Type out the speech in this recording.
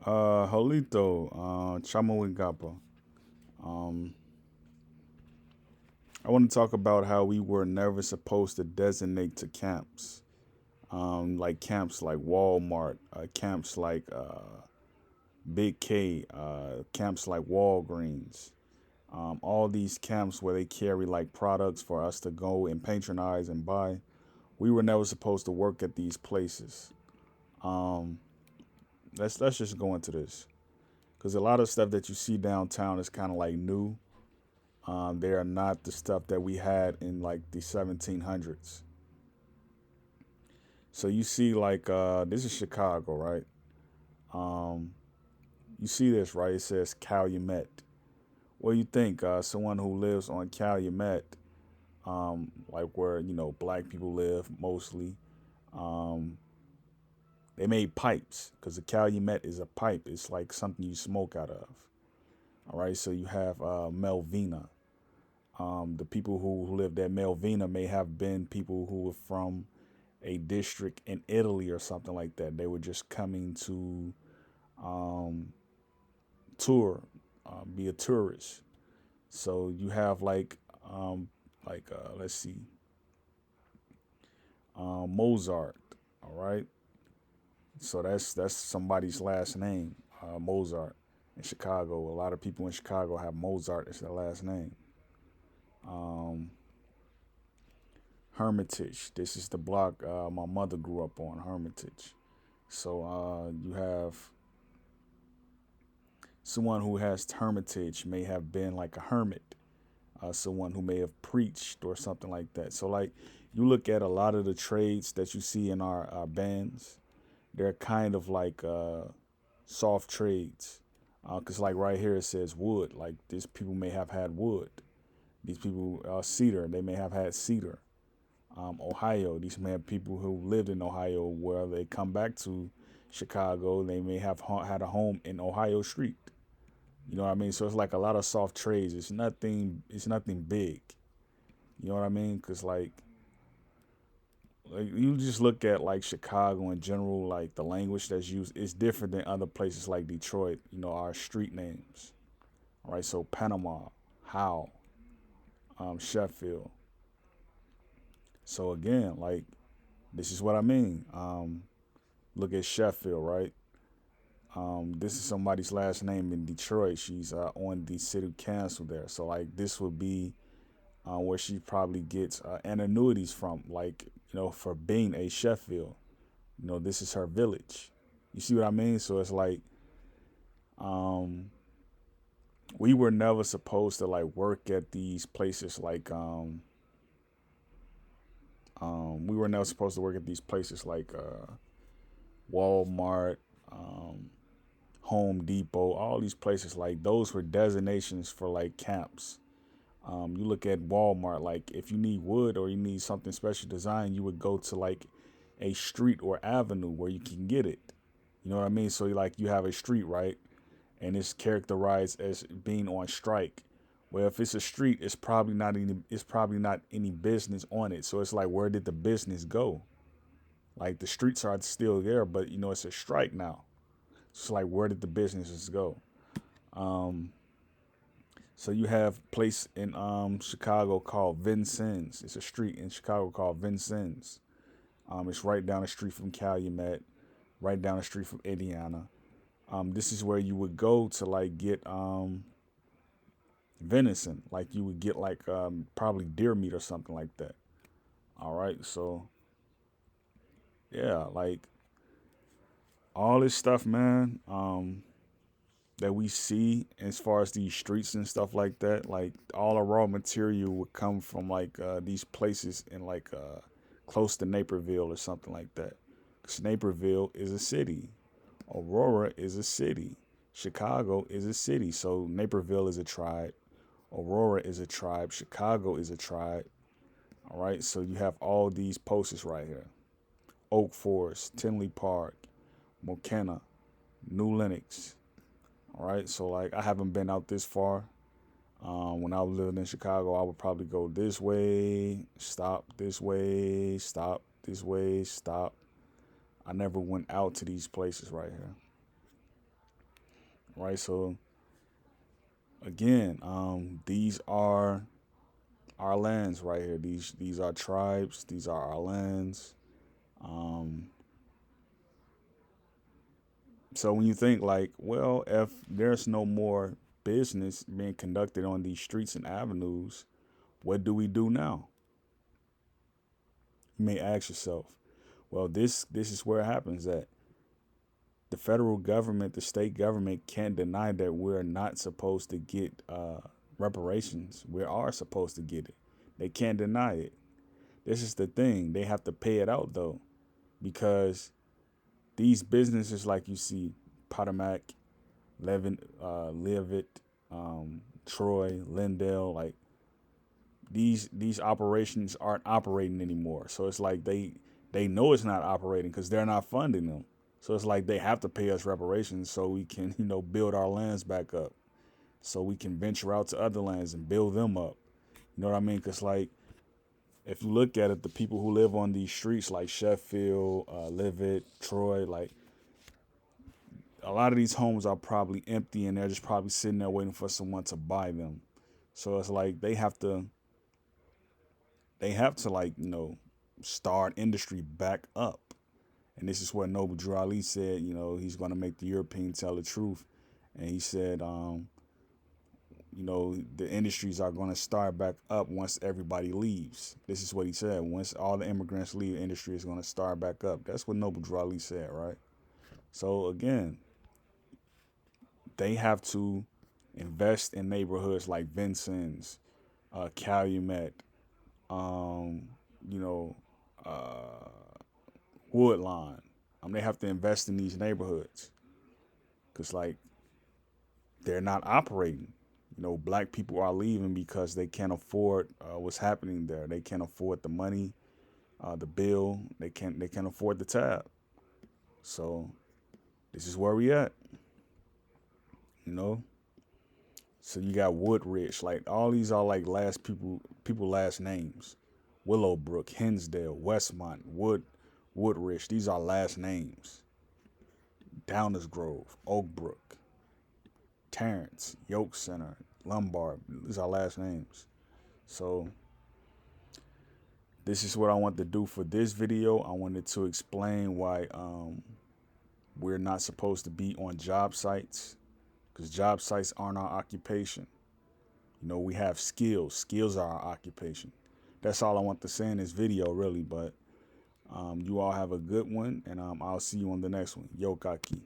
Jolito, Chamawingapa. Um, I want to talk about how we were never supposed to designate to camps. Like camps like Walmart, camps like Big K, camps like Walgreens. All these camps where they carry like products for us to go and patronize and buy. We were never supposed to work at these places. Um, let's just go into this because a lot of stuff that you see downtown is kind of like new. They are not the stuff that we had in like the 1700s. So you see, like this is Chicago, right? Um, you see this, right? It says Calumet. What do you think? Someone who lives on Calumet, like where black people live mostly. Um, they made pipes because the Calumet is a pipe. It's like something you smoke out of. All right, so you have Melvina. The people who lived at Melvina may have been people who were from a district in Italy or something like that. They were just coming to um, tour, be a tourist. So you have let's see, Mozart. All right, so that's somebody's last name, Mozart. In Chicago, a lot of people in Chicago have Mozart as their last name. Um, Hermitage. This is the block my mother grew up on, Hermitage. So you have someone who has hermitage may have been like a hermit, someone who may have preached or something like that. So like you look at a lot of the trades that you see in our bands, they're kind of like soft trades. Because like right here it says wood. Like these people may have had wood. These people cedar. They may have had cedar. Ohio. These may have people who lived in Ohio where they come back to Chicago. They may have had a home in Ohio Street. You know what I mean? So it's like a lot of soft trades. It's nothing. It's nothing big. You know what I mean? Because like you just look at like Chicago in general, like the language that's used is different than other places like Detroit. Our street names. All right. So Panama, Howe, Sheffield. So again, like this is what I mean. Look at Sheffield, right? This is somebody's last name in Detroit. She's on the city council there. So like this would be where she probably gets annuities from, like for being a Sheffield. This is her village. You see what I mean? So it's like um, we were never supposed to like work at these places like we were never supposed to work at these places like Walmart, um, Home Depot, all these places. Like those were designations for like camps. You look at Walmart, like if you need wood or you need something special design, you would go to like a street or avenue where you can get it. You know what I mean? So like you have a street, right? And it's characterized as being on strike. Well, if it's a street, it's probably not any business on it. So it's like, where did the business go? Like the streets are still there, but it's a strike now. It's like, where did the businesses go? Um, So you have a place in Chicago called Vincennes. It's a street in Chicago called Vincennes. It's right down the street from Calumet, right down the street from Indiana. This is where you would go to like get venison, like you would get like probably deer meat or something like that. All right, so yeah, like all this stuff, man. That we see as far as these streets and stuff like that, like all the raw material would come from like these places in like close to Naperville or something like that. 'Cause Naperville is a city, Aurora is a city, Chicago is a city. So Naperville is a tribe, Aurora is a tribe, Chicago is a tribe. All right, so you have all these posts right here: Oak Forest, Tinley Park, Mokena, New Lenox. All right, so like I haven't been out this far. When I was living in Chicago, I would probably go this way, stop this way, stop this way, stop. I never went out to these places right here. right? So again, these are our lands right here. These are tribes. These are our lands. Um, so when you think like, well, if there's no more business being conducted on these streets and avenues, what do we do now? You may ask yourself. Well, this is where it happens that the federal government, the state government can't deny that we're not supposed to get reparations. We are supposed to get it. They can't deny it. This is the thing. They have to pay it out though, because these businesses, like you see, Potomac, Leavitt, Troy, Lindale, like these operations aren't operating anymore. So it's like they know it's not operating because they're not funding them. So it's like they have to pay us reparations so we can, build our lands back up, so we can venture out to other lands and build them up. You know what I mean? Because like if you look at it, the people who live on these streets like Sheffield, Leavitt, Troy, like a lot of these homes are probably empty and they're just probably sitting there waiting for someone to buy them. So it's like they have to like start industry back up. And this is what Noble Drew Ali said. He's going to make the European tell the truth. And he said, the industries are going to start back up once everybody leaves. This is what he said. Once all the immigrants leave, the industry is going to start back up. That's what Noble Drew Ali said, right? So again, they have to invest in neighborhoods like Vincennes, Calumet, um, you know, uh, Woodlawn. They have to invest in these neighborhoods because, like, they're not operating. Black people are leaving because they can't afford what's happening there. They can't afford the money, the bill. They can't afford the tab. So this is where we at. You know. So you got Woodridge. Like all these are like people last names. Willowbrook, Hinsdale, Westmont, Woodridge. These are last names. Downers Grove, Oakbrook, Terrence, Yoke Center, Lombard. These are last names. So this is what I want to do for this video. I wanted to explain why we're not supposed to be on job sites, because job sites aren't our occupation. We have skills. Skills are our occupation. That's all I want to say in this video, really. But you all have a good one, and I'll see you on the next one. Yo, Kaki.